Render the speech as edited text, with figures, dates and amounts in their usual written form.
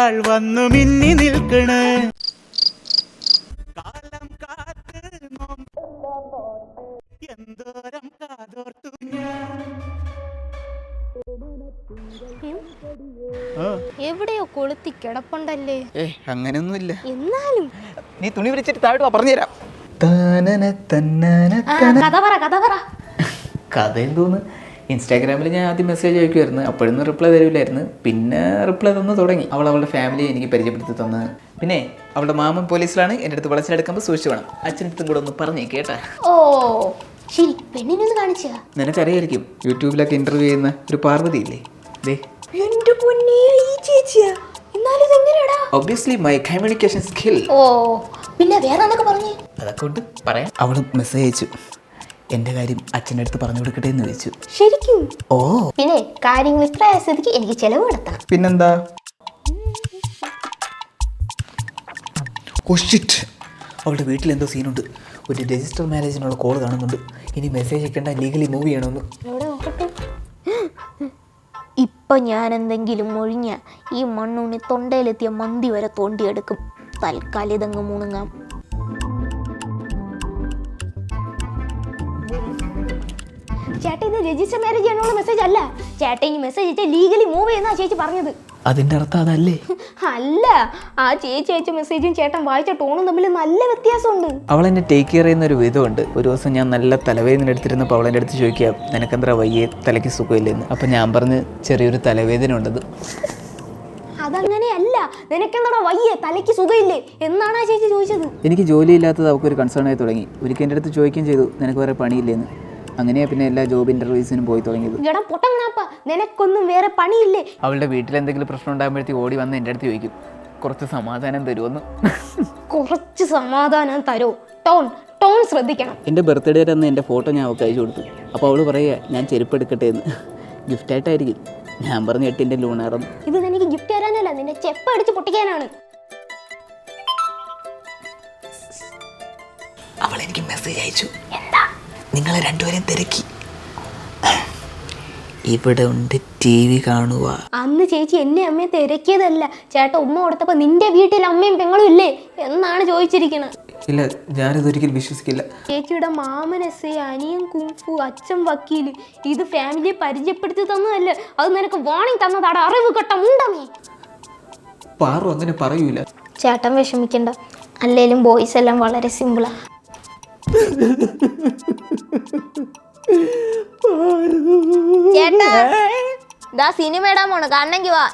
അവൾ വന്നു മിന്നി നിൽക്കണ്. കാലം കാത്ത് എന്തോരം കാതോർത്തു ഞാൻ. എവിടെയോ കൊളുത്തി കിടപ്പുണ്ടല്ലേ? അങ്ങനെയൊന്നുമില്ല. എന്നാലും നീ തുണി വിരിച്ചിട്ട് താഴോട്ട് പറഞ്ഞുതരാം. കഥ എന്തോന്ന്, ഇൻസ്റ്റാഗ്രാമിൽ ഞാൻ ആദ്യം മെസ്സേജ് അയക്കുമായിരുന്നു. അപ്പോഴൊന്നും റിപ്ലൈ തരില്ലായിരുന്നു. പിന്നെ റിപ്ലൈ തന്നു തുടങ്ങി. അവളുടെ ഫാമിലി എനിക്ക് പരിചയപ്പെടുത്തി തന്ന്. പിന്നെ അവളുടെ മാമൻ പോലീസിലാണ്. എൻ്റെ അടുത്ത് വളച്ചിലെടുക്കുമ്പോൾ സൂക്ഷിച്ചു വേണം. അച്ഛനടുത്തും കൂടെ ഒന്ന് പറഞ്ഞേ കേട്ടാ. ഓ ശരി, പെണ്ണിനൊന്ന് കാണിച്ചാ. നിനക്കറിയായിരിക്കും, യൂട്യൂബിലൊക്കെ ഇന്റർവ്യൂ ചെയ്യുന്ന ഒരു പാർവതി ഇല്ലേ? എന്റെ പൊന്നേ, ഈ ചേച്ചിയാ? എന്നാലും ഇതെങ്ങനെയാടാ? Obviously my communication skill. ഓ പിന്നെ വേറെ എന്തൊക്കെ പറഞ്ഞേ? അതൊക്കെ കൊണ്ട് പറയാം. അവൾ മെസ്സേജ് അയച്ചു, എൻ്റെ കാര്യം അച്ഛൻ്റെ അടുത്ത് പറഞ്ഞു കൊടുക്കട്ടെ എന്ന് ചോദിച്ചു. ശരിക്കും? ഓ പിന്നെ കാര്യങ്ങൾ ഇത്ര സ്ഥിതിക്ക് എനിക്ക് ചെലവ് നടത്തണം. പിന്നെന്താ? അവളുടെ വീട്ടിൽ എന്തോ സീനുണ്ട്. ഒരു രജിസ്റ്റർ മാരേജിനുള്ള കോൾ കാണുന്നുണ്ട്. ഇനി മെസ്സേജ് അയക്കേണ്ട, ലീഗലി മൂവ് ചെയ്യണമെന്ന്. ഇപ്പൊ ഞാൻ എന്തെങ്കിലും ഒഴിഞ്ഞ ഈ മണ്ണുണ്ണി തൊണ്ടയിലെത്തിയ മന്തി വരെ തോണ്ടിയെടുക്കും. തൽക്കാലം ഇതങ്ങ് മുണുങ്ങാം. ചേട്ടാ, ഇത് രജിസ്റ്റർ മാരേജ് ചെയ്യാനുള്ള മെസ്സേജ് അല്ല. ചേട്ടാ ഈ മെസ്സേജ് അയച്ചാൽ ലീഗലി മൂവ് ചെയ്യുന്ന ചേച്ചി പറഞ്ഞത്. അതിൻ്റെ അർത്ഥം അതല്ലേ? അല്ല, ആ ചേച്ചി അയച്ച മെസ്സേജും ചേട്ടൻ വായിച്ച ടോണും തമ്മിൽ നല്ല വ്യത്യാസമുണ്ട്. അവൾ എന്നെ ടേക്ക് കെയർ ചെയ്യുന്ന ഒരു വിധമുണ്ട്. ഒരു ദിവസം ഞാൻ നല്ല തലവേദന എടുത്തിരുന്നപ്പോൾ അവൾ എൻ്റെ അടുത്ത് ചോദിക്കുക, നിനക്കെന്താ വയ്യേ, തലയ്ക്ക് സുഖമില്ലെന്ന്. അപ്പം ഞാൻ പറഞ്ഞ് ചെറിയൊരു തലവേദന ഉണ്ടെന്ന്. അതങ്ങനെയല്ല, നിനക്കെന്താ വയ്യേ, തലയ്ക്ക് സുഖമില്ലേ എന്നാണ് ആ ചേച്ചി ചോദിച്ചത്. എനിക്ക് ജോലിയില്ലാത്തത് അവൾക്കൊരു കൺസേൺ ആയി തുടങ്ങി. ഒരിക്കൽ എൻ്റെ അടുത്ത് ചോദിക്കുകയും ചെയ്തു, നിനക്ക് വേറെ പണിയില്ലേന്ന്. അങ്ങനെയാ പിന്നെ എല്ലാ ജോബ് ഇന്റർവ്യൂസിനും പോയി തുടങ്ങിയത്. നിനക്കൊന്നും വേറെ പണിയില്ലേ? അവളുടെ വീട്ടിൽ എന്തെങ്കിലും പ്രശ്നം ഉണ്ടാകുമ്പോഴത്തേക്ക് ഓടി വന്ന് എൻ്റെ അടുത്ത് ചോദിക്കും, കുറച്ച് സമാധാനം തരുമെന്ന്. കുറച്ച് സമാധാനം തരോ? ടോൺ ശ്രദ്ധിക്കണം. എൻ്റെ ബർത്ത്ഡേ അന്ന് എൻ്റെ ഫോട്ടോ ഞാൻ അവൾക്ക് അയച്ചു കൊടുത്തു. അപ്പോൾ അവൾ പറയുക, ഞാൻ ചെരുപ്പ് എടുക്കട്ടെ എന്ന്. ഗിഫ്റ്റായിട്ടായിരിക്കും. ഞാൻ പറഞ്ഞു 8 ലൂണാറെന്ന്. ഇത് എനിക്ക് ഗിഫ്റ്റ് തരാനല്ല, നിന്നെ ചെപ്പ് അടിച്ച് പൊട്ടിക്കാനാണ്. അവൾ എനിക്ക് മെസ്സേജ് അയച്ചു. എന്താ? നിങ്ങളെ രണ്ടുപേരെയും തിരക്കി. ഇവിടെ ഉണ്ട്, TV കാണുക. അന്ന് ചേച്ചി എന്നെ അമ്മയെ തിരക്കിയതല്ല, ചേട്ട ഉമ്മ കൊടുത്തപ്പോ നിന്റെ വീട്ടിൽ അമ്മയും പെങ്ങളും ഇല്ലേ എന്നാണ് ചോദിച്ചിരിക്കുന്നത്. ഇല്ല, ഞാനിതൊരിക്കലും വിശ്വസിക്കില്ല. ചേച്ചിയുടെ മാമൻ എസ്, അനിയൻ കുംഫു, അച്ഛൻ വക്കീല്, ഇത് ഫാമിലിയെ പരിചയപ്പെടുത്തി തന്നതല്ല, അത് നിനക്ക് വാണിംഗ് തന്നതാണ്. അറിവ് കെട്ട മുണ്ടമേ. പാറു അങ്ങനെ പറയൂല. ചേട്ടൻ വിഷമിക്കണ്ട, അല്ലേലും ബോയ്സ് എല്ലാം വളരെ സിമ്പിളാ. ചേട്ടാ, സിനിമ ഇടാൻ പോണ, കാണണമെങ്കിൽ വാ.